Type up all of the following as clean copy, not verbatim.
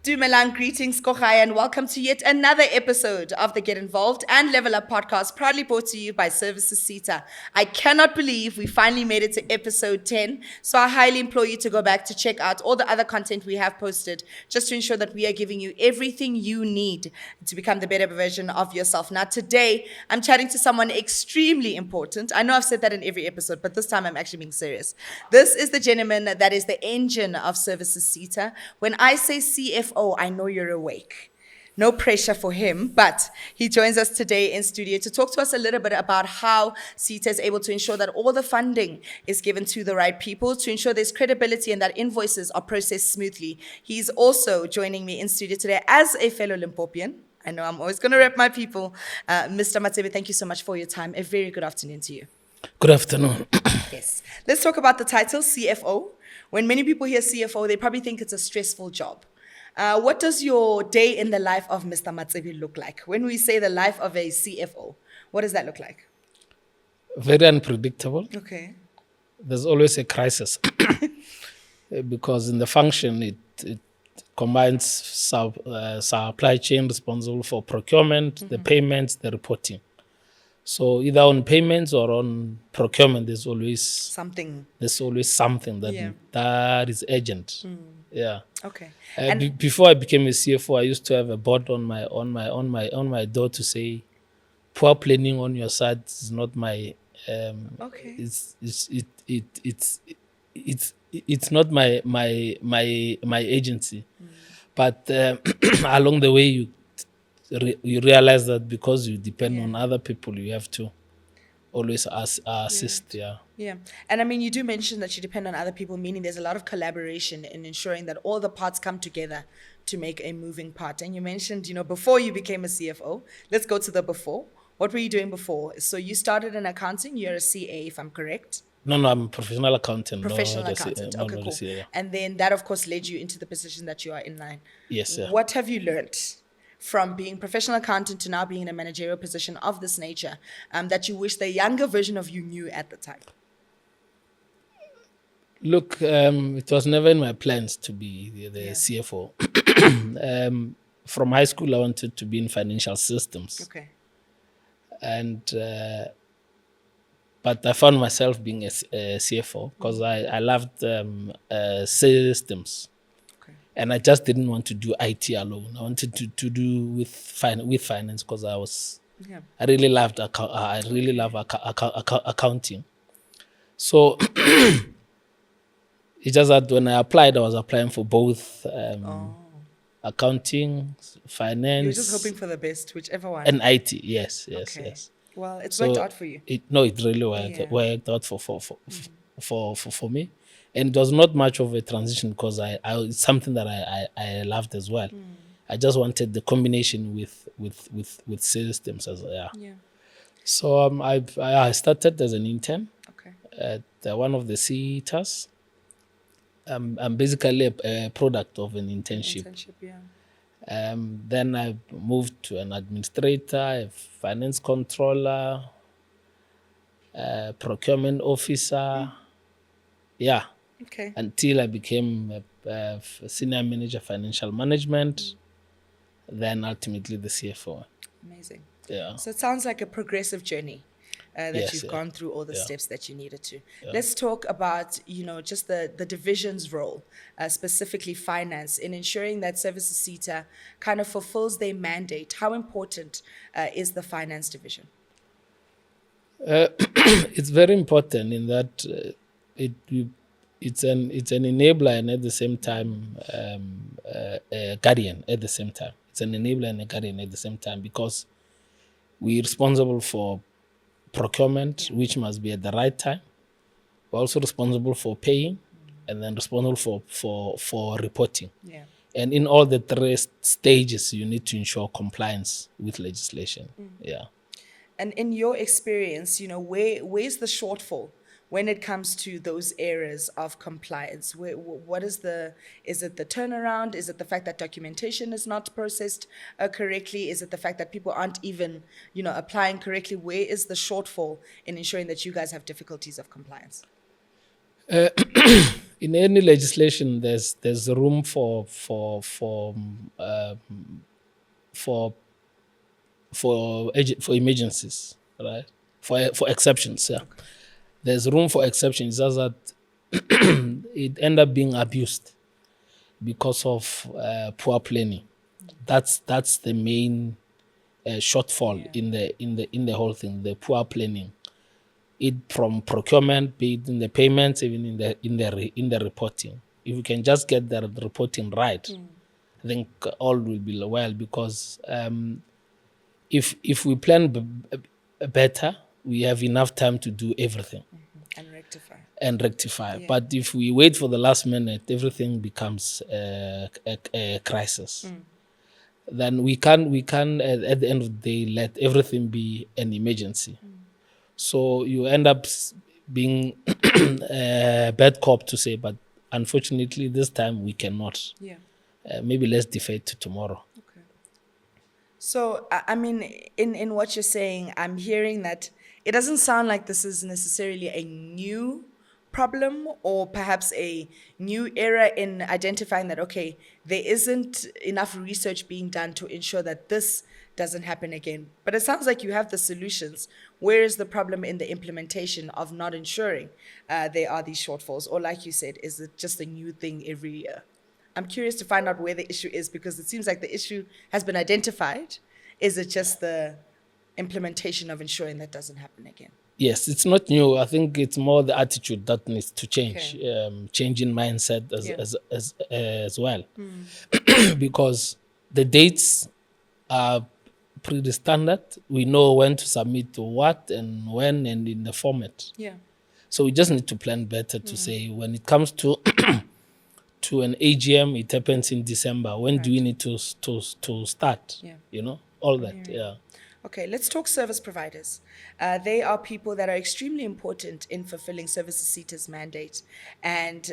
Dumelang, greetings, Kochai, and welcome to yet another episode of the Get Involved and Level Up podcast, proudly brought to you by Services SETA. I cannot believe we finally made it to episode 10, so I highly implore you to go back to check out all the other content we have posted, just to ensure that we are giving you everything you need to become the better version of yourself. Now, today, I'm chatting to someone extremely important. I know I've said that in every episode, but this time I'm actually being serious. This is the gentleman that is the engine of Services SETA. When I say CFO, I know you're awake. No pressure for him, but he joins us today in studio to talk to us a little bit about how SETA is able to ensure that all the funding is given to the right people, to ensure there's credibility and that invoices are processed smoothly. He's also joining me in studio today as a fellow Limpopian. I know I'm always going to rep my people. Mr. Matsebe, thank you so much for your time. A very good afternoon to you. Good afternoon. Yes. Let's talk about the title, CFO. When many people hear CFO, they probably think it's a stressful job. What does your day in the life of Mr. Matsebe look like? When we say the life of a CFO, what does that look like? Very unpredictable. Okay. There's always a crisis because in the function, it combines supply chain responsible for procurement, the payments, the reporting. So either on payments or on procurement, there's always something that is urgent. Yeah. Okay. Before I became a CFO, I used to have a board on my door to say, poor planning on your side is not my. Okay. It's not my agency, but along the way you realize that because you depend on other people, you have to always assist. Yeah. And I mean, you do mention that you depend on other people, meaning there's a lot of collaboration in ensuring that all the parts come together to make a moving part. And you mentioned, before you became a CFO, let's go to the before. What were you doing before? So you started in accounting, you're a CA, if I'm correct? No, I'm a professional accountant. Professional accountant, okay, cool. CA, yeah. And then that, of course, led you into the position that you are in now. Yes, sir. What have you learned from being professional accountant to now being in a managerial position of this nature that you wish the younger version of you knew at the time? Look, it was never in my plans to be the CFO. From high school, I wanted to be in financial systems. Okay. And but I found myself being a CFO because I loved systems. And I just didn't want to do IT alone. I wanted to do with finance because I really loved accounting. So it's just that when I applied, I was applying for both accounting, finance. You were just hoping for the best, whichever one. And IT, yes. Well, it's worked out for you. It really worked out for me. And it was not much of a transition because it's something that I loved as well. I just wanted the combination with systems as well. Yeah. So I started as an intern at one of the CETAs. I'm basically a product of an internship. Then I moved to an administrator, a finance controller, procurement officer. Yeah. Okay. Until I became a senior manager financial management, then ultimately the CFO. Amazing. Yeah. So it sounds like a progressive journey that you've gone through all the steps that you needed to. Yeah. Let's talk about, just the division's role, specifically finance, in ensuring that Services SETA kind of fulfills their mandate. How important is the finance division? It's very important in that it's an enabler and at the same time a guardian at the same time. It's an enabler and a guardian at the same time because we're responsible for procurement, which must be at the right time. We're also responsible for paying and then responsible for reporting. Yeah. And in all the three stages, you need to ensure compliance with legislation. Yeah. And in your experience, where's the shortfall when it comes to those areas of compliance? What is it the turnaround? Is it the fact that documentation is not processed correctly? Is it the fact that people aren't even, applying correctly? Where is the shortfall in ensuring that you guys have difficulties of compliance? In any legislation, there's room for for emergencies, right? For exceptions, yeah. There's room for exceptions, just that it end up being abused because of poor planning. That's the main shortfall in the whole thing, the poor planning. It from procurement, be it in the payments, even in the reporting. If we can just get the reporting right, I think all will be well, because if we plan better, we have enough time to do everything and rectify. Yeah. But if we wait for the last minute, everything becomes a crisis. Then we can at the end of the day let everything be an emergency. So you end up being a bad cop to say, but unfortunately this time we cannot. Yeah. Maybe let's defer it to tomorrow. Okay. So, I mean, in what you're saying, I'm hearing that it doesn't sound like this is necessarily a new problem, or perhaps a new era in identifying that, okay, there isn't enough research being done to ensure that this doesn't happen again. But it sounds like you have the solutions. Where is the problem in the implementation of not ensuring there are these shortfalls? Or like you said, is it just a new thing every year? I'm curious to find out where the issue is, because it seems like the issue has been identified. Is it just the implementation of ensuring that doesn't happen again? Yes, it's not new. I think it's more the attitude that needs to change, changing mindset as well, because the dates are pretty standard. We know when to submit to what and when and in the format. Yeah. So we just need to plan better to say when it comes to to an AGM, it happens in December. When do we need to start? Yeah. You know, all that. Yeah. Okay, let's talk service providers. They are people that are extremely important in fulfilling Services SETA's mandate. And,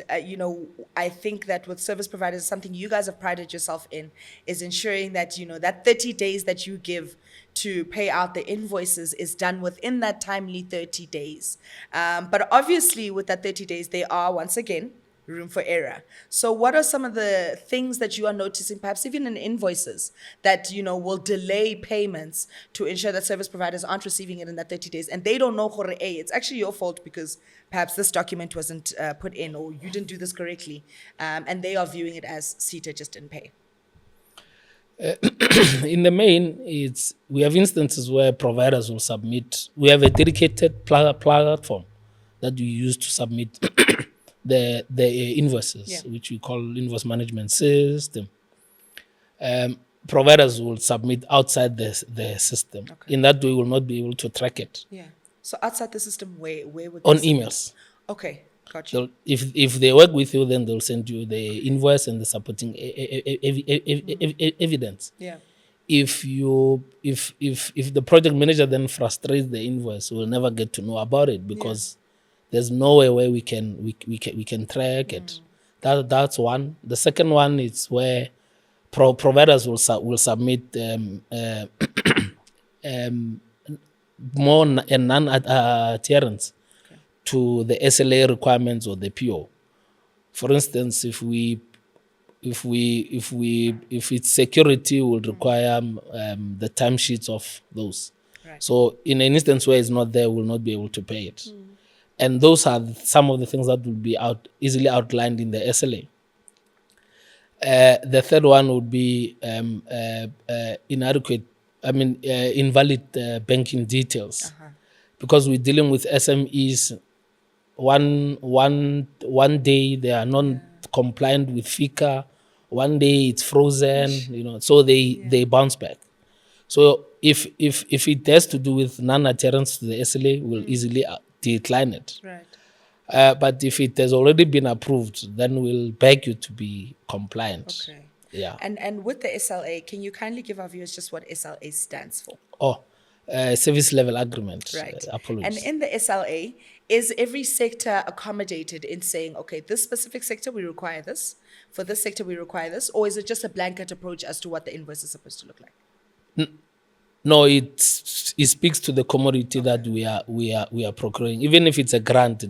I think that with service providers, something you guys have prided yourself in is ensuring that, that 30 days that you give to pay out the invoices is done within that timely 30 days. But obviously, with that 30 days, they are, once again, room for error. So what are some of the things that you are noticing, perhaps even in invoices, that will delay payments to ensure that service providers aren't receiving it in that 30 days, and they don't know, hey, it's actually your fault because perhaps this document wasn't put in, or you didn't do this correctly, and they are viewing it as SETA just didn't pay? In the main, we have instances where providers will submit. We have a dedicated platform that we use to submit the invoices, which we call Invoice Management System. Providers will submit outside the system. Okay. In that way, we will not be able to track it. Yeah. So outside the system, where would on emails? Okay, gotcha. If they work with you, then they'll send you the invoice and the supporting evidence. Yeah. If the project manager then frustrates the invoice, we'll never get to know about it, because there's no way we can track it. That's one. The second one is where providers will submit more non-adherence to the SLA requirements or the PO. For instance, if it's security, will require the timesheets of those. Right. So in an instance where it's not there, we'll not be able to pay it. And those are some of the things that will be easily outlined in the SLA. The third one would be invalid banking details, because we're dealing with SMEs. One day they are non-compliant with FICA, one day it's frozen, so they bounce back. So if it has to do with non-adherence to the SLA, we'll easily decline it. Right. But if it has already been approved, then we'll beg you to be compliant. Okay. Yeah. And with the SLA, can you kindly give our viewers just what SLA stands for? Service level agreement. Right. Apologies. And in the SLA, is every sector accommodated in saying, okay, this specific sector, we require this. For this sector, we require this. Or is it just a blanket approach as to what the invoice is supposed to look like? No, it speaks to the commodity that we are procuring. Even if it's a grant,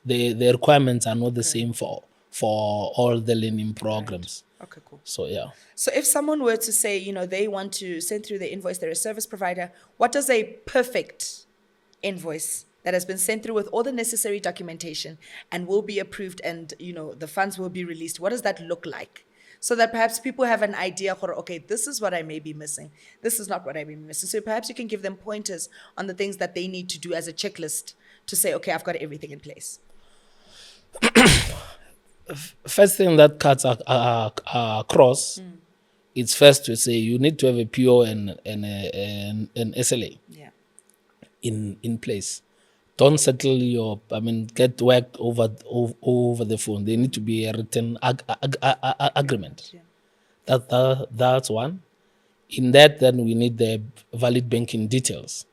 the requirements are not the same for all the learning programs. Okay, cool. So yeah. So if someone were to say, they want to send through the invoice, they're a service provider, what does a perfect invoice that has been sent through with all the necessary documentation and will be approved and, the funds will be released, what does that look like? So that perhaps people have an idea, okay, this is what I may be missing. This is not what I may be missing. So perhaps you can give them pointers on the things that they need to do as a checklist to say, okay, I've got everything in place. First thing that cuts across, it's first to say you need to have a PO and an SLA in place. Don't settle get worked over the phone. There need to be a written agreement. That's one. In that, then we need the valid banking details.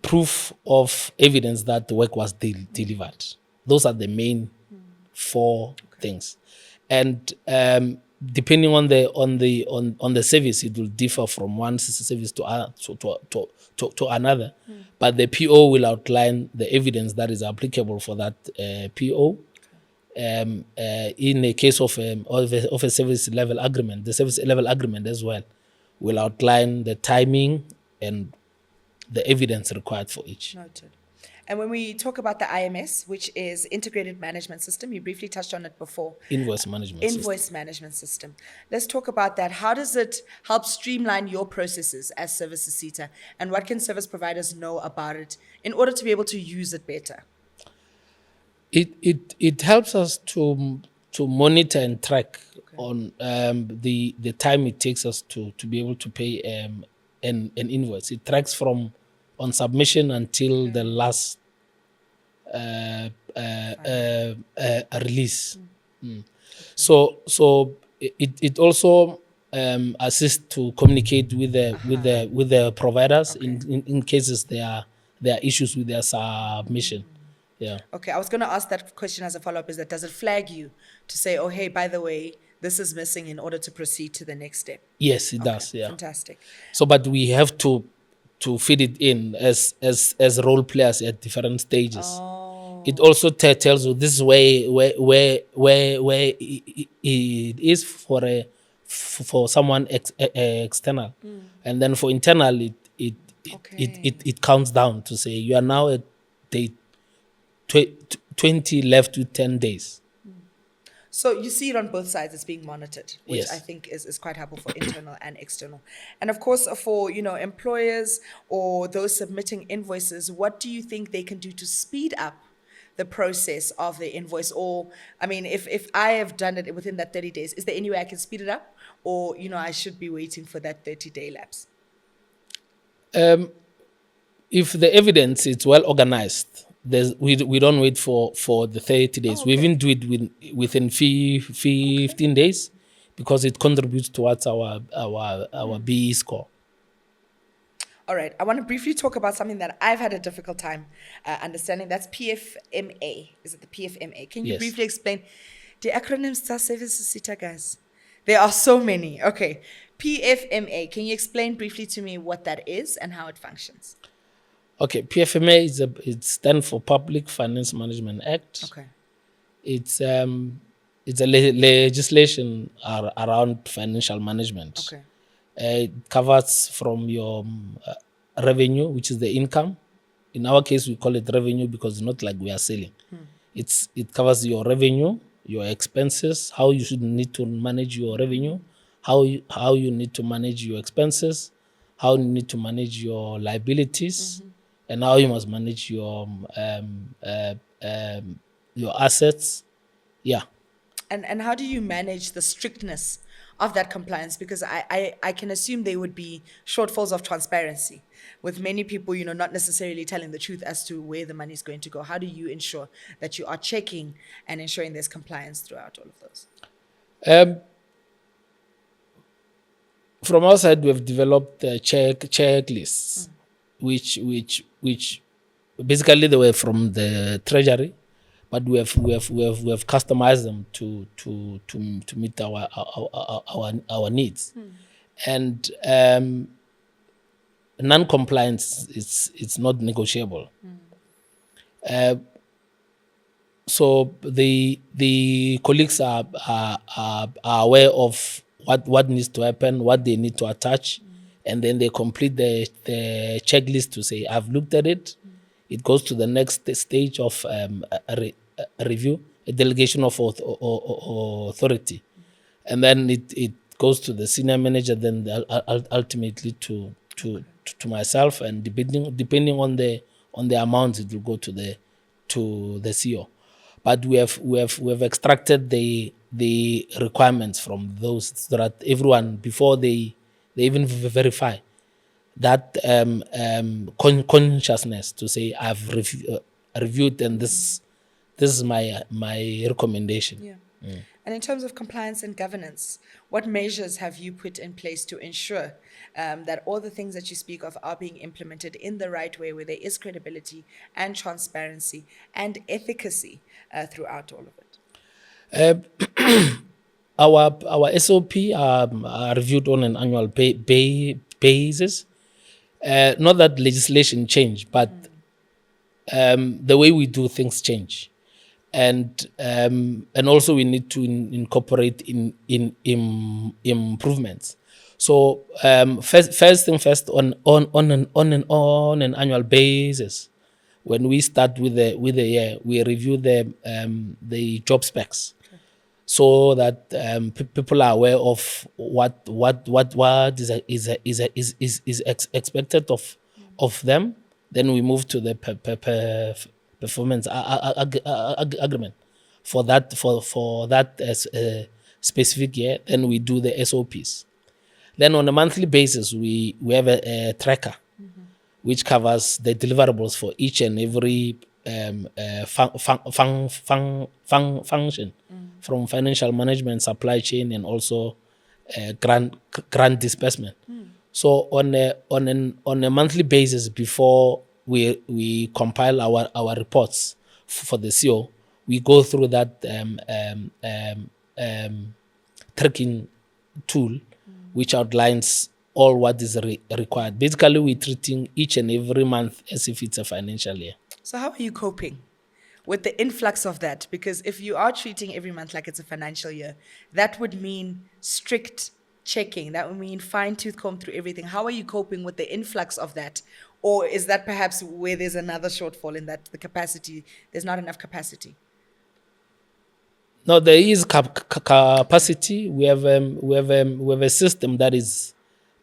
Proof of evidence that the work was delivered. Those are the main 4 things. And depending on the service, it will differ from one service to another. But the PO will outline the evidence that is applicable for that PO. In a case of a service level agreement, the service level agreement as well will outline the timing and the evidence required for each. Noted. And when we talk about the IMS, which is Integrated Management System, you briefly touched on it before. Invoice Management System. Let's talk about that. How does it help streamline your processes as Services SETA? And what can service providers know about it in order to be able to use it better? It helps us to monitor and track on the time it takes us to be able to pay an invoice. It tracks from on submission until the last release. So it also assists to communicate with the providers in cases there are issues with their submission. Yeah. Okay, I was going to ask that question as a follow-up, is that does it flag you to say, oh, hey, by the way, this is missing in order to proceed to the next step? Yes, it does. Yeah. Fantastic. So, but we have to fit it in as role players at different stages. Oh. It also tells you this is where it is for someone external, and then for internal it counts down to say you are now at day 20 left with 10 days. So you see it on both sides, it's being monitored, which Yes. I think is quite helpful for internal and external. And of course, for employers or those submitting invoices, what do you think they can do to speed up the process of the invoice? Or, I mean, if I have done it within that 30 days, is there any way I can speed it up? Or, I should be waiting for that 30-day lapse? If the evidence is well organized, we don't wait for the 30 days. We even do it within 15 days because it contributes towards our BE score. All right. I want to briefly talk about something that I've had a difficult time understanding. That's PFMA. Is it the PFMA? Can you Yes. briefly explain the acronyms to Services SETA, guys? There are so many. Okay. PFMA. Can you explain briefly to me what that is and how it functions? Okay, PFMA it stands for Public Finance Management Act. Okay. It's a legislation around financial management. Okay. It covers from your revenue, which is the income. In our case, we call it revenue because it's not like we are selling. It covers your revenue, your expenses, how you should need to manage your revenue, how you need to manage your expenses, how you need to manage your liabilities, and how you must manage your assets. Yeah. And how do you manage the strictness of that compliance? Because I can assume there would be shortfalls of transparency with many people, not necessarily telling the truth as to where the money is going to go. How do you ensure that you are checking and ensuring there's compliance throughout all of those? From our side, we've developed checklists, which basically they were from the treasury, but we have customized them to meet our needs. And non-compliance it's not negotiable. So the colleagues are aware of what needs to happen, what they need to attach, and then they complete the checklist to say, I've looked at it. It goes to the next stage of a review, a delegation of authority, and then it goes to the senior manager, then ultimately to myself, and depending on the amount, it will go to the CEO. But we have extracted the requirements from those, so that everyone, before they even verify, that consciousness to say, I've reviewed, and this is my recommendation. Yeah. And in terms of compliance and governance, what measures have you put in place to ensure that all the things that you speak of are being implemented in the right way, where there is credibility and transparency and efficacy throughout all of it? Our SOP are reviewed on an annual basis. Not that legislation changed, but the way we do things change, and also we need to incorporate in improvements. So first thing first, on an annual basis, when we start with the year, we review the job specs, so that people are aware of what is expected of them. Then we move to the performance agreement for that specific year. Then we do the SOPs. Then on a monthly basis, we have a tracker, which covers the deliverables for each and every function, from financial management, supply chain, and also grant disbursement. So on a monthly basis, before we compile our reports for the CEO, we go through that tracking tool, which outlines all what is required. Basically, we're treating each and every month as if it's a financial year. So how are you coping with the influx of that? Because if you are treating every month like it's a financial year, that would mean strict checking. That would mean fine-tooth comb through everything. How are you coping with the influx of that? Or is that perhaps where there's another shortfall, in that the capacity, there's not enough capacity? No, there is capacity. We have a system that is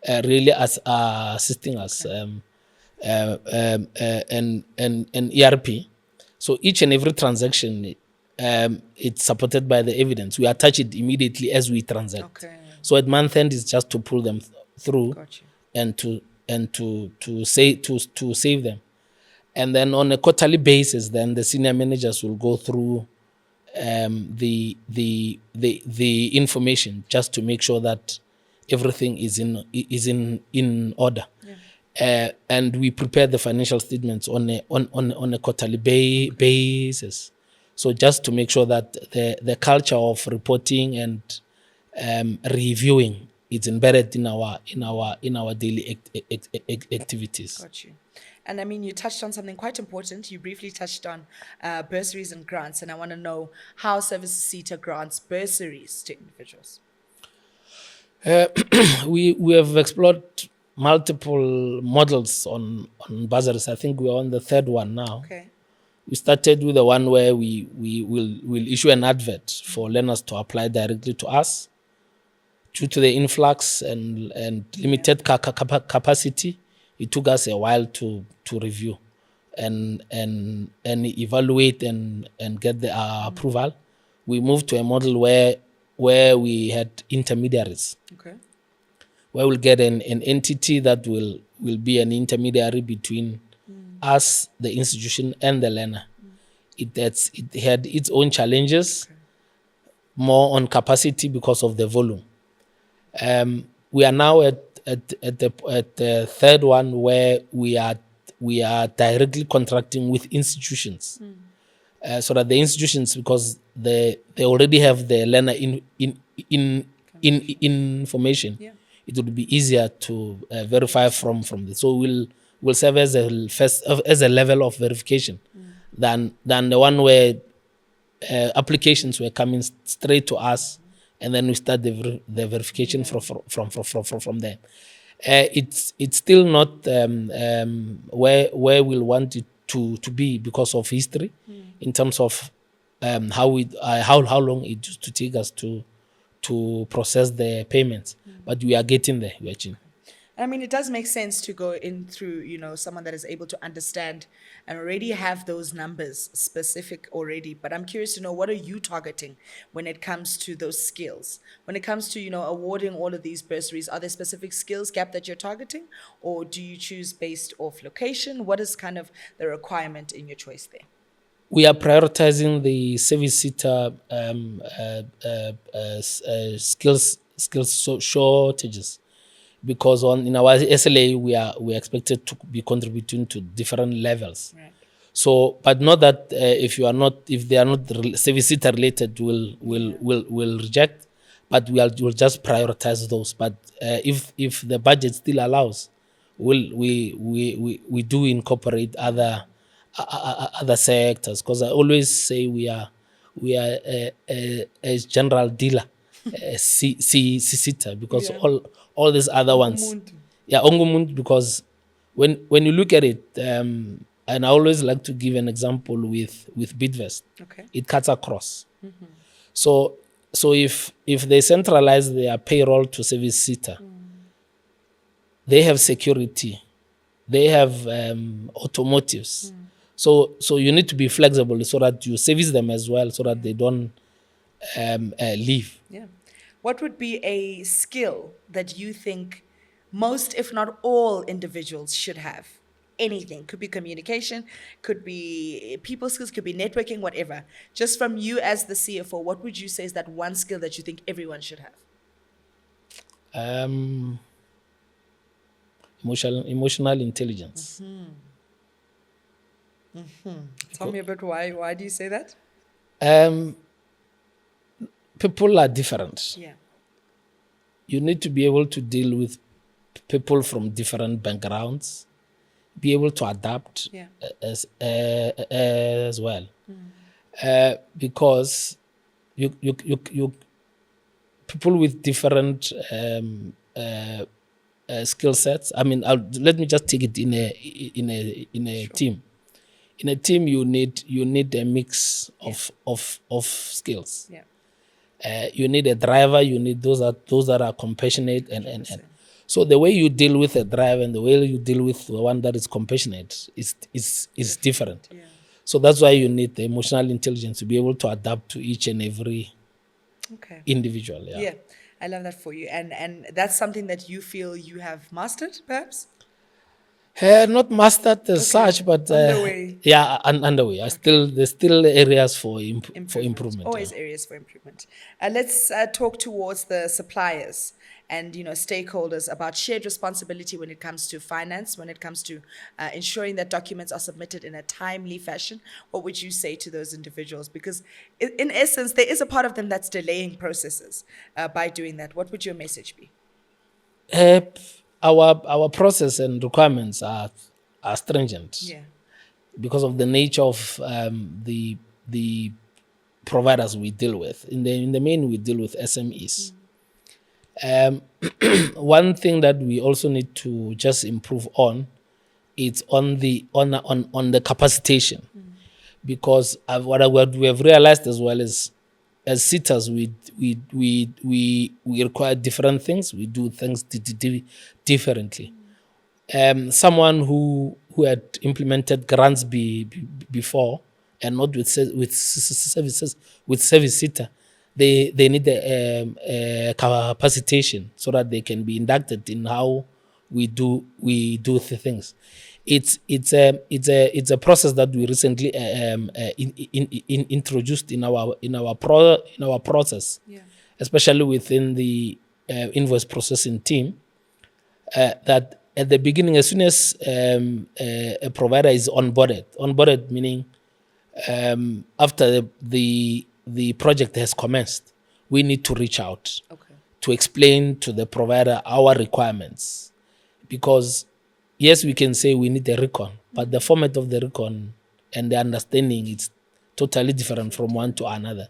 really assisting us, an ERP. So each and every transaction, it's supported by the evidence. We attach it immediately as we transact. Okay. So at month end, is just to pull them through, Gotcha. and to save them. And then on a quarterly basis, then the senior managers will go through the information, just to make sure that everything is in order. Yeah. And we prepare the financial statements on a quarterly basis. So just to make sure that the culture of reporting and reviewing is embedded in our daily activities. Got you. And I mean, you touched on something quite important. You briefly touched on bursaries and grants, and I want to know how Services SETA grants bursaries to individuals. We have explored multiple models on bursaries. I think we're on the third one now. Okay. We started with the one where we will issue an advert for learners to apply directly to us. Due to the influx and limited capacity, it took us a while to review and evaluate and get the approval. We moved to a model where we had intermediaries. Okay. Where we'll get an entity that will be an intermediary between us, the institution, and the learner. It had its own challenges, more on capacity because of the volume. We are now at the third one, where we are directly contracting with institutions, so that the institutions, because they already have the learner in information, yeah, it would be easier to verify from this. So we'll serve as a level of verification than the one where applications were coming straight to us, and then we start the verification from there. It's still not where we'll want it to be because of history, in terms of how long it used to take us to process the payments, but we are getting there, actually. I mean, it does make sense to go in through, someone that is able to understand and already have those numbers specific already. But I'm curious to know, what are you targeting when it comes to those skills? When it comes to, awarding all of these bursaries, are there specific skills gap that you're targeting? Or do you choose based off location? What is kind of the requirement in your choice there? We are prioritizing the Services SETA skills shortages, because in our SLA we are expected to be contributing to different levels. Right. So, but not that if they are not Services SETA related, will reject, but we'll just prioritize those. But if the budget still allows, we do incorporate other sectors, because I always say we are a general dealer, SETA, because all these other ones, ongumuntu, because when you look at it, and I always like to give an example with Bidvest. Okay. It cuts across. So if they centralize their payroll to Services SETA, they have security, they have automotives. So you need to be flexible so that you service them as well, so that they don't leave. Yeah. What would be a skill that you think most, if not all, individuals should have? Anything. Could be communication, could be people skills, could be networking, whatever. Just from you as the CFO, what would you say is that one skill that you think everyone should have? Emotional intelligence. Tell me a bit why do you say that? People are different. Yeah. You need to be able to deal with people from different backgrounds, be able to adapt as well. Because you people with different skill sets. I mean, let me just take it in a team. In a team, you need a mix of skills. Yeah. You need a driver. You need those that are compassionate and so the way you deal with a driver and the way you deal with the one that is compassionate is different. Yeah. So that's why you need the emotional intelligence to be able to adapt to each and every individual. Yeah, I love that for you, and that's something that you feel you have mastered, perhaps. Not mastered as such, but underway. Underway. There's still areas for improvement. Always areas for improvement. Let's talk towards the suppliers and stakeholders about shared responsibility when it comes to finance, when it comes to ensuring that documents are submitted in a timely fashion. What would you say to those individuals? Because in essence, there is a part of them that's delaying processes by doing that. What would your message be? Our process and requirements are stringent. Yeah. Because of the nature of the providers we deal with. In the main, we deal with SMEs. One thing that we also need to just improve on is on the capacitation, because what we have realized as well is, as SETAs, we require different things. We do things differently. Someone who had implemented grants before and not with Services SETA, they need a capacitation so that they can be inducted in how we do the things. It's a process that we recently introduced in our process, especially within the invoice processing team. That at the beginning, as soon as a provider is onboarded meaning after the project has commenced, we need to reach out to explain to the provider our requirements, because yes, we can say we need a recon, but the format of the recon and the understanding, it's totally different from one to another.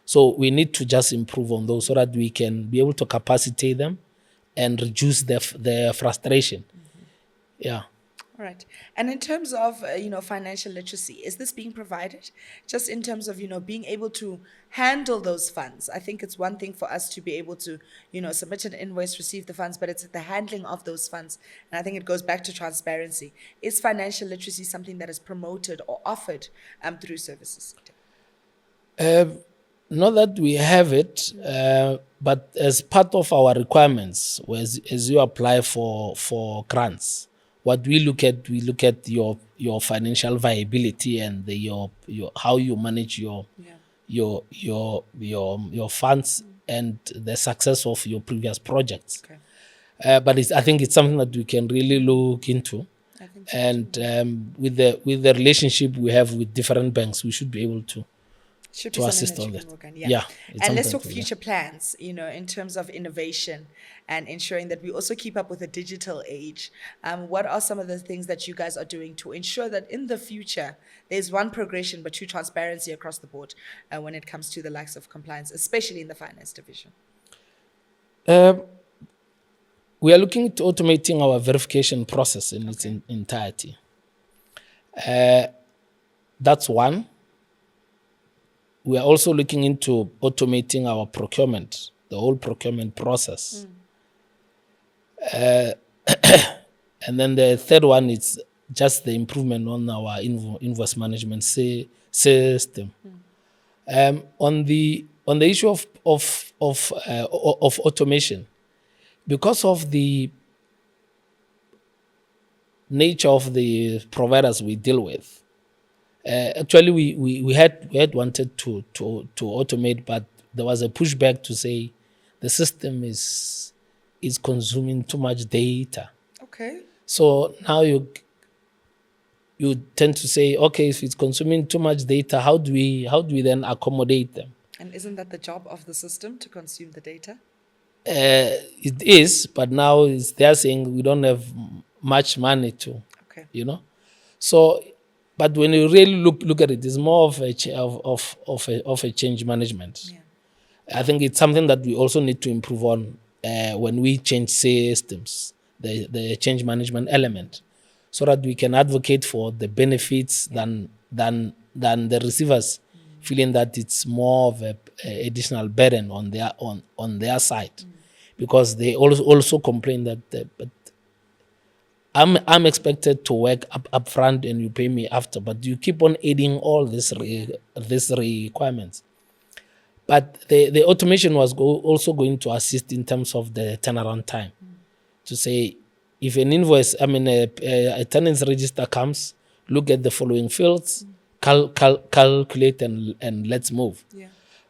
So we need to just improve on those so that we can be able to capacitate them and reduce their frustration. Yeah. All right. And in terms of, financial literacy, is this being provided just in terms of, being able to handle those funds? I think it's one thing for us to be able to, submit an invoice, receive the funds, but it's the handling of those funds. And I think it goes back to transparency. Is financial literacy something that is promoted or offered through Services SETA? Not that we have it, but as part of our requirements, as you apply for grants, what we look at your financial viability and your how you manage your funds and the success of your previous projects. Okay. But I think it's something that we can really look into. I think so And too. with the relationship we have with different banks, we should be able to Should to be something assist that on you that. can work on. Yeah, it's And let's something talk to- yeah. future plans, in terms of innovation and ensuring that we also keep up with the digital age. What are some of the things that you guys are doing to ensure that in the future there's one progression but two transparency across the board when it comes to the likes of compliance, especially in the finance division? We are looking at automating our verification process in its entirety. That's one. We are also looking into automating our procurement, the whole procurement process. And then the third one is just the improvement on our invoice management system. On the issue of automation, because of the nature of the providers we deal with, actually we had wanted to automate, but there was a pushback to say the system is consuming too much data. Okay. So now you tend to say, okay, if it's consuming too much data, how do we then accommodate them? And isn't that the job of the system to consume the data? It is, but now they're saying we don't have much money to, Okay. So, but when you really look at it, it's more of a change management. Yeah. I think it's something that we also need to improve on when we change systems, the change management element, so that we can advocate for the benefits than the receivers feeling that it's more of a additional burden on their side, because they also complain that but I'm expected to work up front and you pay me after, but you keep on adding all these requirements. But the automation was also going to assist in terms of the turnaround time, to say if an invoice, a tenant's register comes, look at the following fields, calculate and let's move. Yeah.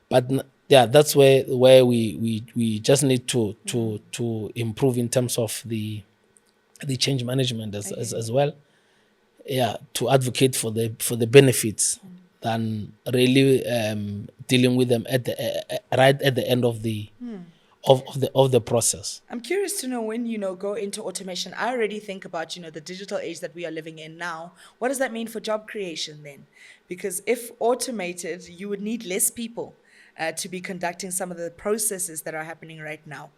But that's where we just need to improve in terms of the change management as well. Yeah, to advocate for the benefits than really dealing with them right at the end of the of the process. I'm curious to know when, go into automation, I already think about, the digital age that we are living in now. What does that mean for job creation then? Because if automated, you would need less people to be conducting some of the processes that are happening right now.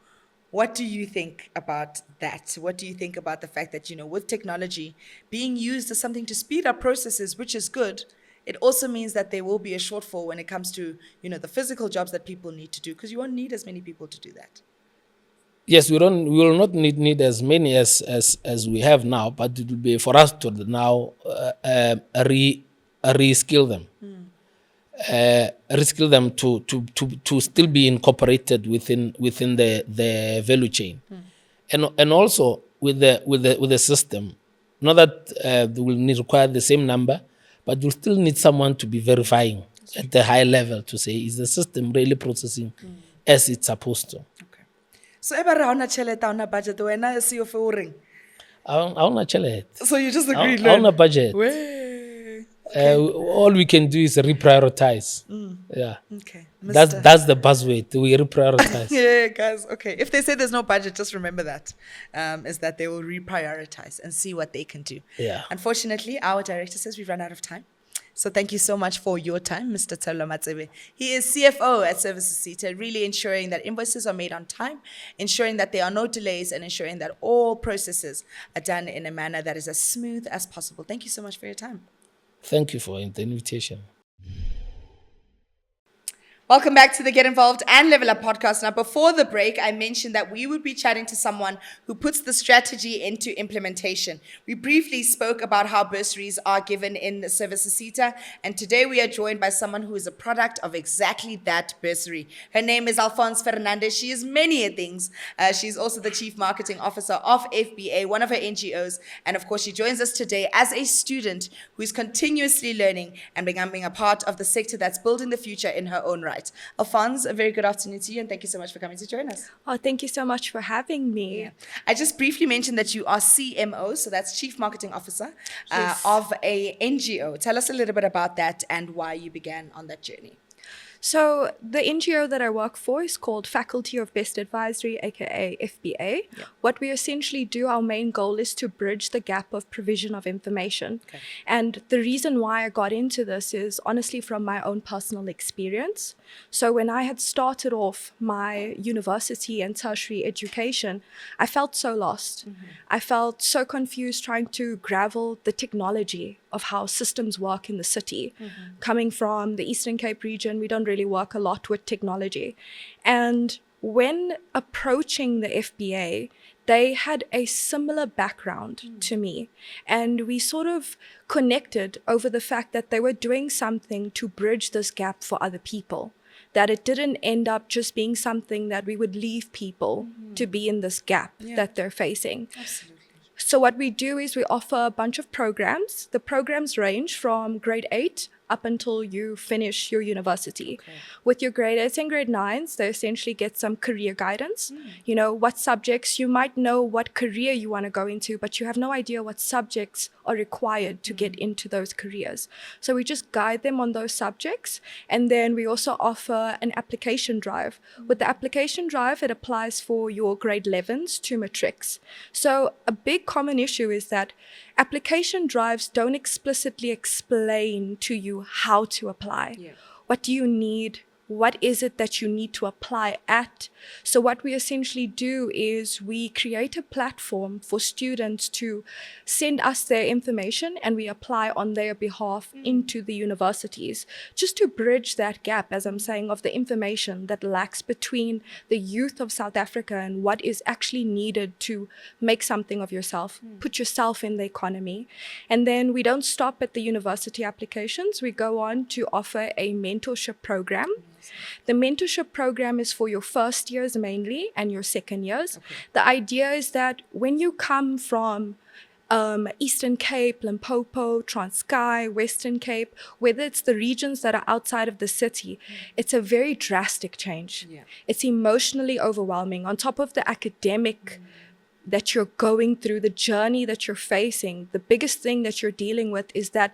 What do you think about that? What do you think about the fact that, with technology being used as something to speed up processes, which is good, it also means that there will be a shortfall when it comes to, the physical jobs that people need to do, because you won't need as many people to do that. Yes, we will not need as many as we have now, but it will be for us to now reskill them. Reskill them to still be incorporated within the value chain, and also with the system. Not that they will require the same number, but you'll still need someone to be verifying at the high level to say, is the system really processing as it's supposed to? Okay. So ever hauna cheleta hauna budget wena CEO fe o reng? I don't tell. So you just agreed. I don't budget. Way. All we can do is reprioritize. Yeah. Okay. That's the buzzword. We reprioritize. Yeah, guys. Okay. If they say there's no budget, just remember that. Is that they will reprioritize and see what they can do. Yeah. Unfortunately, our director says we've run out of time. So thank you so much for your time, Mr. Tsheola Matsebe. He is CFO at Services SETA, really ensuring that invoices are made on time, ensuring that there are no delays, and ensuring that all processes are done in a manner that is as smooth as possible. Thank you so much for your time. Thank you for the invitation. Welcome back to the Get Involved and Level Up podcast. Now, before the break, I mentioned that we would be chatting to someone who puts the strategy into implementation. We briefly spoke about how bursaries are given in the Services SETA, and today we are joined by someone who is a product of exactly that bursary. Her name is Alfonz Fernandez. She is many things. She's also the Chief Marketing Officer of FBA, one of her NGOs, and of course, she joins us today as a student who is continuously learning and becoming a part of the sector that's building the future in her own right. Alfonz, a very good afternoon to you, and thank you so much for coming to join us. Oh, thank you so much for having me. Yeah. I just briefly mentioned that you are CMO, so that's Chief Marketing Officer Yes. of a NGO. Tell us a little bit about that and why you began on that journey. So the NGO that I work for is called Faculty of Best Advisory, aka FBA. Yeah. What we essentially do, our main goal is to bridge the gap of provision of information. Okay. And the reason why I got into this is honestly from my own personal experience. So when I had started off my university and tertiary education, I felt so lost. I felt so confused trying to gravel the technology of how systems work in the city. Coming from the Eastern Cape region, we don't really work a lot with technology. And when approaching the FBA, they had a similar background to me. And we sort of connected over the fact that they were doing something to bridge this gap for other people. That it didn't end up just being something that we would leave people to be in this gap that they're facing. Absolutely. So what we do is we offer a bunch of programs. The programs range from grade 8 up until you finish your university. Okay. With your grade 8s and grade 9s, they essentially get some career guidance. You know, what subjects, you might know what career you want to go into, but you have no idea what subjects are required to get into those careers. So we just guide them on those subjects. And then we also offer an application drive. With the application drive, it applies for your grade 11s to matrics. So a big common issue is that application drives don't explicitly explain to you how to apply. Yeah. What do you need? What is it that you need to apply at? So what we essentially do is we create a platform for students to send us their information and we apply on their behalf into the universities, just to bridge that gap, as I'm saying, of the information that lacks between the youth of South Africa and what is actually needed to make something of yourself, put yourself in the economy. And then we don't stop at the university applications. We go on to offer a mentorship program. The mentorship program is for your first years mainly and your second years. Okay. The idea is that when you come from Eastern Cape, Limpopo, Transkei, Western Cape, whether it's the regions that are outside of the city, it's a very drastic change. Yeah. It's emotionally overwhelming. On top of the academic that you're going through, the journey that you're facing, the biggest thing that you're dealing with is that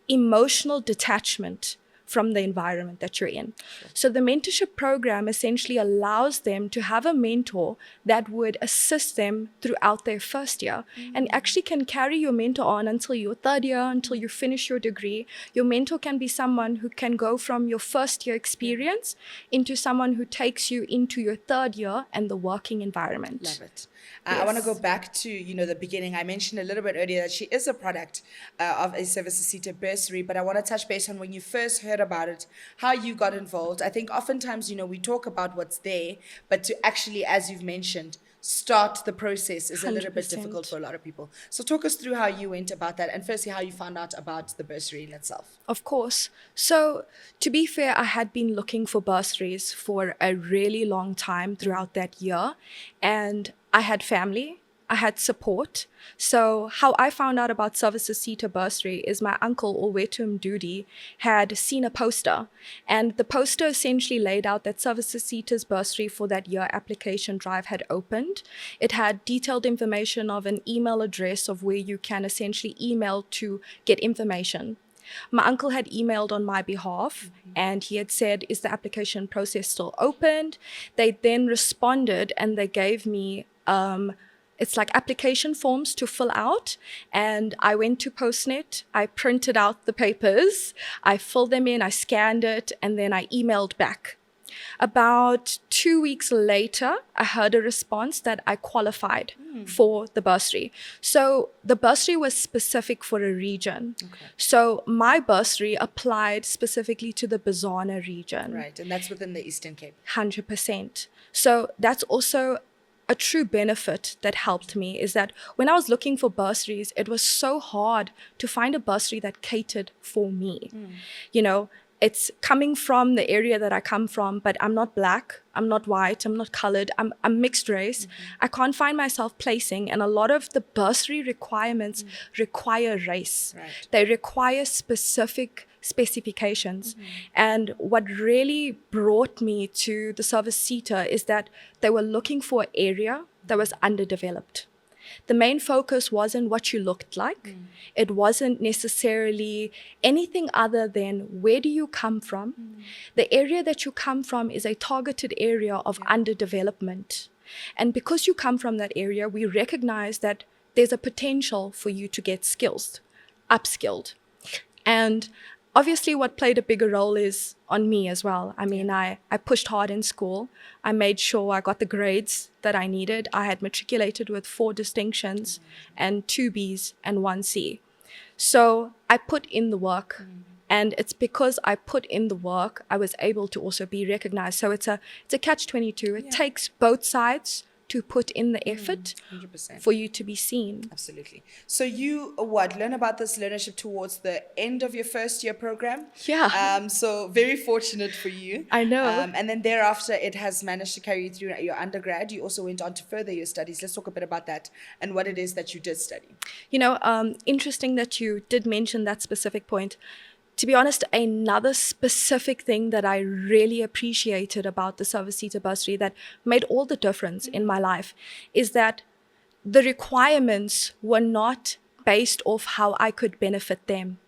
emotional detachment from the environment that you're in. So the mentorship program essentially allows them to have a mentor that would assist them throughout their first year and actually can carry your mentor on until your third year, until you finish your degree. Your mentor can be someone who can go from your first year experience into someone who takes you into your third year and the working environment. Love it. I want to Yes. go back to, the beginning. I mentioned a little bit earlier that she is a product of a Services SETA bursary, but I want to touch base on when you first heard about it, how you got involved. I think oftentimes, we talk about what's there, but to actually, as you've mentioned, start the process is a little bit 100%. difficult for a lot of people. So talk us through how you went about that, and firstly, how you found out about the bursary in itself. Of course. So, to be fair, I had been looking for bursaries for a really long time throughout that year. And I had family, I had support. So, how I found out about Services SETA bursary is my uncle, Olwetu Mdudi, had seen a poster. And the poster essentially laid out that Services SETA's bursary for that year application drive had opened. It had detailed information of an email address of where you can essentially email to get information. My uncle had emailed on my behalf and he had said, is the application process still opened? They then responded and they gave me it's like application forms to fill out. And I went to Postnet, I printed out the papers, I filled them in, I scanned it, and then I emailed back. About 2 weeks later, I heard a response that I qualified for the bursary. So the bursary was specific for a region. Okay. So my bursary applied specifically to the Bizana region. Right, and that's within the Eastern Cape. 100%. So that's also a true benefit that helped me, is that when I was looking for bursaries, it was so hard to find a bursary that catered for me. You know, it's coming from the area that I come from, but I'm not black, I'm not white, I'm not colored, I'm mixed race. I can't find myself placing, and a lot of the bursary requirements require race. Right. They require specific specifications. And what really brought me to the Services SETA is that they were looking for an area that was underdeveloped. The main focus wasn't what you looked like. It wasn't necessarily anything other than where do you come from. The area that you come from is a targeted area of underdevelopment. And because you come from that area, we recognize that there's a potential for you to get skills, upskilled. And obviously what played a bigger role is on me as well. I mean, I pushed hard in school. I made sure I got the grades that I needed. I had matriculated with 4 distinctions and 2 Bs and 1 C. So I put in the work. And it's because I put in the work, I was able to also be recognized. So it's a catch-22. It takes both sides to put in the effort 100%. for you to be seen. Absolutely. So you learn about this learnership towards the end of your first year program? Yeah. So very fortunate for you. I know. And then thereafter, it has managed to carry you through your undergrad. You also went on to further your studies. Let's talk a bit about that and what it is that you did study. You know, interesting that you did mention that specific point. To be honest, another specific thing that I really appreciated about the Services SETA bursary that made all the difference in my life is that the requirements were not based off how I could benefit them.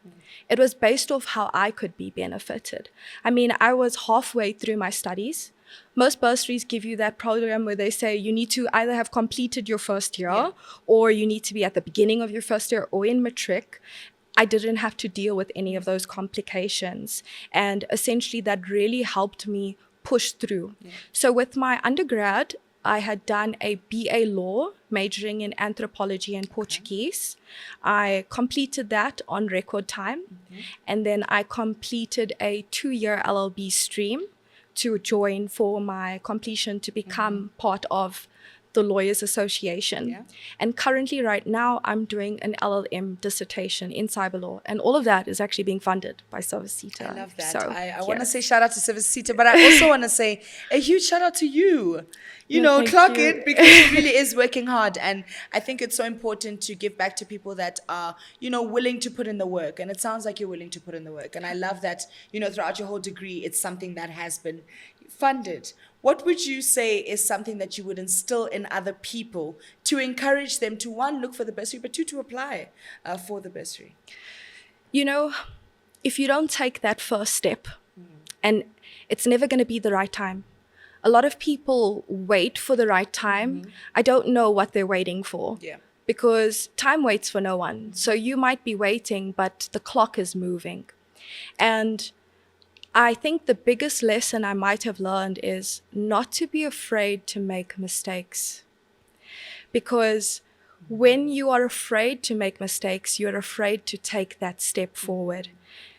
It was based off how I could be benefited. I mean, I was halfway through my studies. Most bursaries give you that program where they say you need to either have completed your first year or you need to be at the beginning of your first year or in matric. I didn't have to deal with any of those complications. And essentially that really helped me push through. So with my undergrad, I had done a BA Law, majoring in anthropology and Portuguese. I completed that on record time. And then I completed a 2-year LLB stream to join for my completion to become part of the Lawyers Association. And currently right now I'm doing an LLM dissertation in cyber law, and all of that is actually being funded by Services SETA. I love that. So, I want to say shout out to Services SETA, but I also want to say a huge shout out to you. You know, thank clock you. it, because it really is working hard. And I think it's so important to give back to people that are, you know, willing to put in the work. And it sounds like you're willing to put in the work. And I love that, you know, throughout your whole degree, it's something that has been funded. What would you say is something that you would instill in other people to encourage them to, 1, look for the bursary, but 2, to apply for the bursary? You know, if you don't take that first step, and it's never going to be the right time. A lot of people wait for the right time. I don't know what they're waiting for. Because time waits for no one. So you might be waiting, but the clock is moving. And I think the biggest lesson I might have learned is not to be afraid to make mistakes. Because when you are afraid to make mistakes, you're afraid to take that step forward.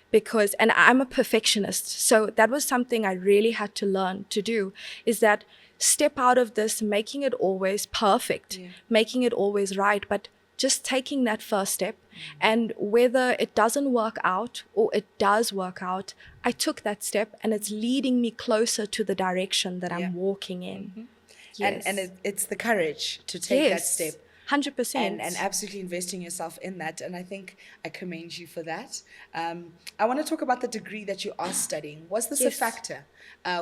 Because, and I'm a perfectionist, so that was something I really had to learn to do, is that step out of this, making it always perfect, making it always right, but just taking that first step. And whether it doesn't work out or it does work out, I took that step and it's leading me closer to the direction that I'm walking in. And it's the courage to take that step. 100%. And absolutely investing yourself in that. And I think I commend you for that. I want to talk about the degree that you are studying. Was this a factor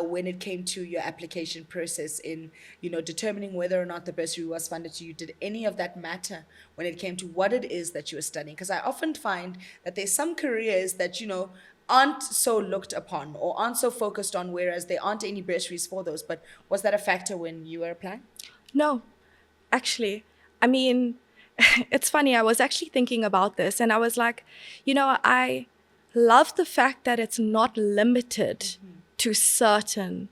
when it came to your application process in, you know, determining whether or not the bursary was funded to you? Did any of that matter when it came to what it is that you were studying? Because I often find that there's some careers that, you know, aren't so looked upon or aren't so focused on, whereas there aren't any bursaries for those. But was that a factor when you were applying? No, actually. I mean, it's funny. I was actually thinking about this and I was like, I love the fact that it's not limited to certain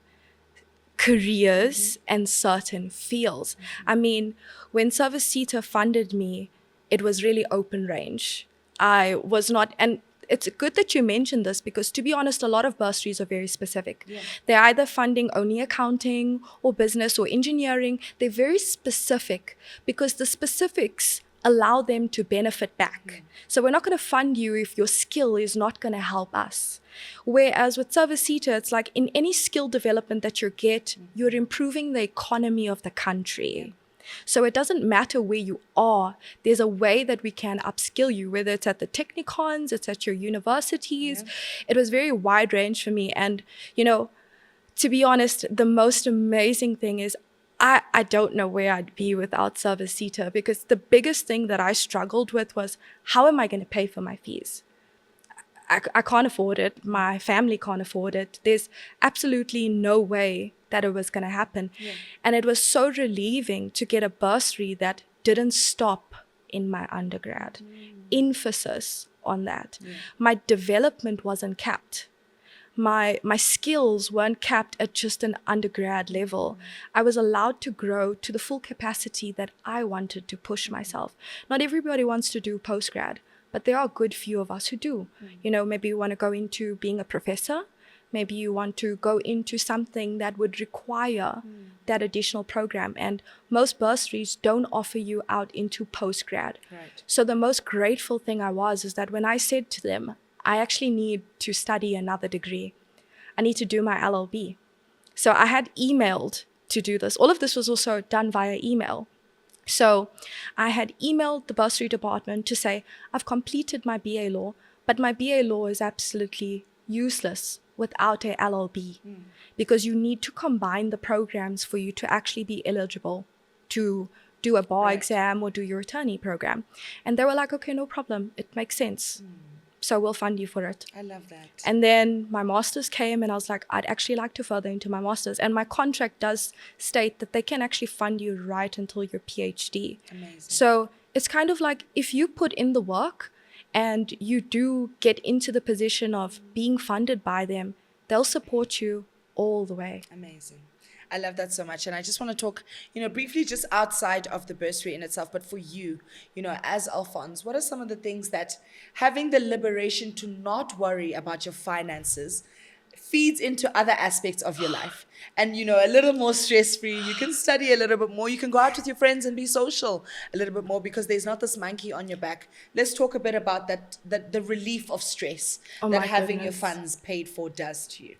careers and certain fields. I mean, when Service SETA funded me, it was really open range. I was not, and it's good that you mentioned this because, to be honest, a lot of bursaries are very specific. Yeah. They're either funding only accounting or business or engineering. They're very specific because the specifics allow them to benefit back. So we're not going to fund you if your skill is not going to help us. Whereas with Service SETA, it's like in any skill development that you get, you're improving the economy of the country. So it doesn't matter where you are. There's a way that we can upskill you, whether it's at the technicons, it's at your universities. It was very wide range for me. And, to be honest, the most amazing thing is I don't know where I'd be without Service SETA, because the biggest thing that I struggled with was, how am I going to pay for my fees? I can't afford it. My family can't afford it. There's absolutely no way that it was going to happen. And it was so relieving to get a bursary that didn't stop in my undergrad. Emphasis on that. My development wasn't capped. My skills weren't capped at just an undergrad level. I was allowed to grow to the full capacity that I wanted to push myself. Not everybody wants to do postgrad, but there are a good few of us who do. Maybe you want to go into being a professor. Maybe you want to go into something that would require that additional program. And most bursaries don't offer you out into postgrad. Right. So the most grateful thing is that when I said to them, I actually need to study another degree. I need to do my LLB. So I had emailed to do this. All of this was also done via email. So I had emailed the bursary department to say, I've completed my BA law, but my BA law is absolutely useless without a LLB because you need to combine the programs for you to actually be eligible to do a bar exam or do your attorney program. And they were like, okay, no problem. It makes sense. So we'll fund you for it. I love that. And then my master's came and I was like, I'd actually like to further into my master's. And my contract does state that they can actually fund you right until your PhD. Amazing. So it's kind of like if you put in the work and you do get into the position of being funded by them, they'll support you all the way. Amazing. I love that so much. And I just want to talk, briefly just outside of the bursary in itself, but for you, as Alfonz, what are some of the things that having the liberation to not worry about your finances feeds into other aspects of your life? And, a little more stress-free, you can study a little bit more, you can go out with your friends and be social a little bit more because there's not this monkey on your back. Let's talk a bit about that, the relief of stress that having your funds paid for does to you.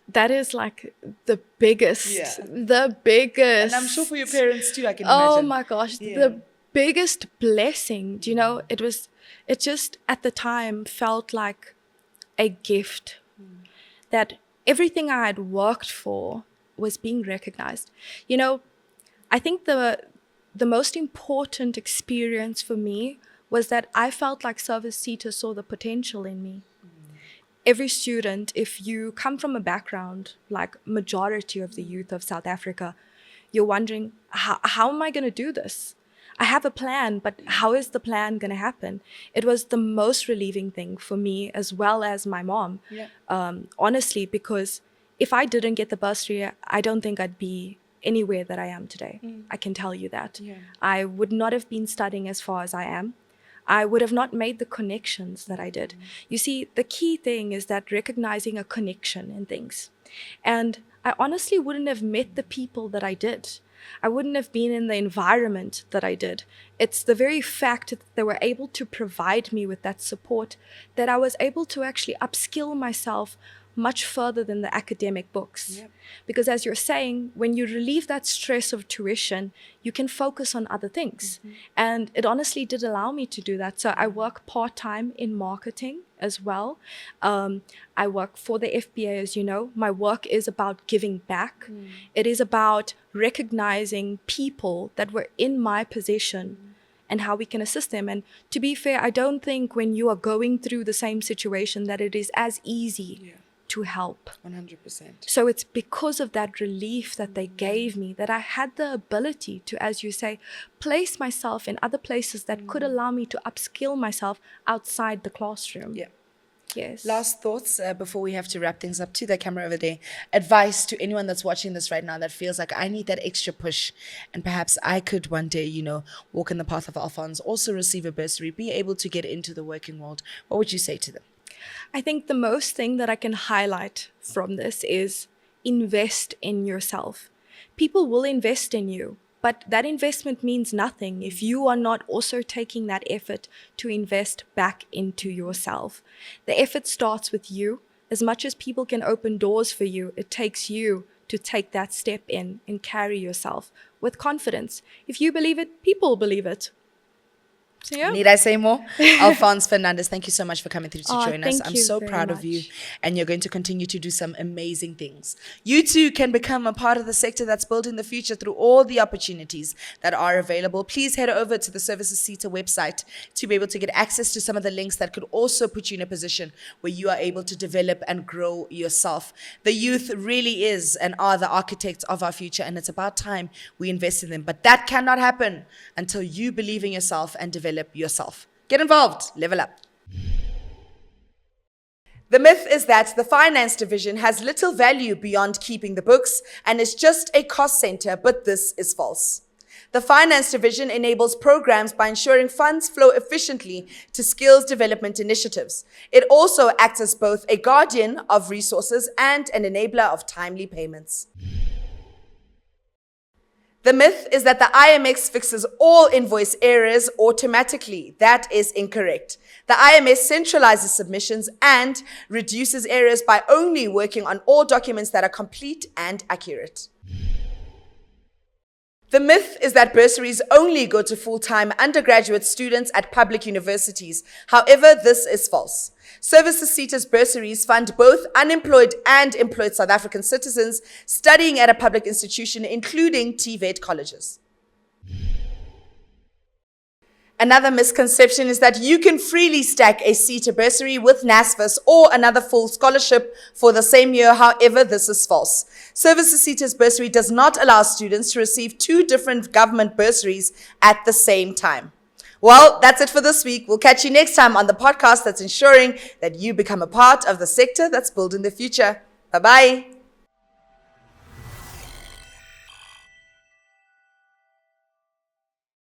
That is like the biggest. And I'm sure for your parents too, I can imagine. Oh my gosh, the biggest blessing. It just at the time felt like a gift that everything I had worked for was being recognized. I think the most important experience for me was that I felt like Service SETA saw the potential in me. Every student, if you come from a background like majority of the youth of South Africa, you're wondering, how am I going to do this? I have a plan, but how is the plan going to happen? It was the most relieving thing for me as well as my mom, honestly, because if I didn't get the bursary, I don't think I'd be anywhere that I am today. I can tell you that. I would not have been studying as far as I am. I would have not made the connections that I did. You see, the key thing is that recognizing a connection in things. And I honestly wouldn't have met the people that I did. I wouldn't have been in the environment that I did. It's the very fact that they were able to provide me with that support that I was able to actually upskill myself much further than the academic books. Because as you're saying, when you relieve that stress of tuition, you can focus on other things. And it honestly did allow me to do that. So I work part-time in marketing as well. I work for the FBA, as you know. My work is about giving back. It is about recognizing people that were in my position and how we can assist them. And to be fair, I don't think when you are going through the same situation that it is as easy to help. 100%. So it's because of that relief that they gave me that I had the ability to, as you say, place myself in other places that could allow me to upskill myself outside the classroom. Yeah. Yes. Last thoughts before we have to wrap things up. To the camera over there. Advice to anyone that's watching this right now that feels like I need that extra push, and perhaps I could one day, walk in the path of Alfonz, also receive a bursary, be able to get into the working world. What would you say to them? I think the most thing that I can highlight from this is invest in yourself. People will invest in you, but that investment means nothing if you are not also taking that effort to invest back into yourself. The effort starts with you. As much as people can open doors for you, it takes you to take that step in and carry yourself with confidence. If you believe it, people believe it. So, yeah. Need I say more? Alfonz Fernandez, thank you so much for coming through to join us. Thank I'm you so very proud of you, much. and you're going to continue to do some amazing things. You too can become a part of the sector that's building the future through all the opportunities that are available. Please head over to the Services SETA website to be able to get access to some of the links that could also put you in a position where you are able to develop and grow yourself. The youth really is and are the architects of our future, and it's about time we invest in them. But that cannot happen until you believe in yourself and develop yourself. Get involved, level up. The myth is that the finance division has little value beyond keeping the books and is just a cost center, but this is false. The finance division enables programs by ensuring funds flow efficiently to skills development initiatives. It also acts as both a guardian of resources and an enabler of timely payments. The myth is that the IMX fixes all invoice errors automatically. That is incorrect. The IMS centralizes submissions and reduces errors by only working on all documents that are complete and accurate. The myth is that bursaries only go to full-time undergraduate students at public universities. However, this is false. Services SETA's bursaries fund both unemployed and employed South African citizens studying at a public institution, including TVET colleges. Another misconception is that you can freely stack a SETA bursary with NSFAS or another full scholarship for the same year. However, this is false. Services SETA's bursary does not allow students to receive two different government bursaries at the same time. Well, that's it for this week. We'll catch you next time on the podcast that's ensuring that you become a part of the sector that's building the future. Bye-bye.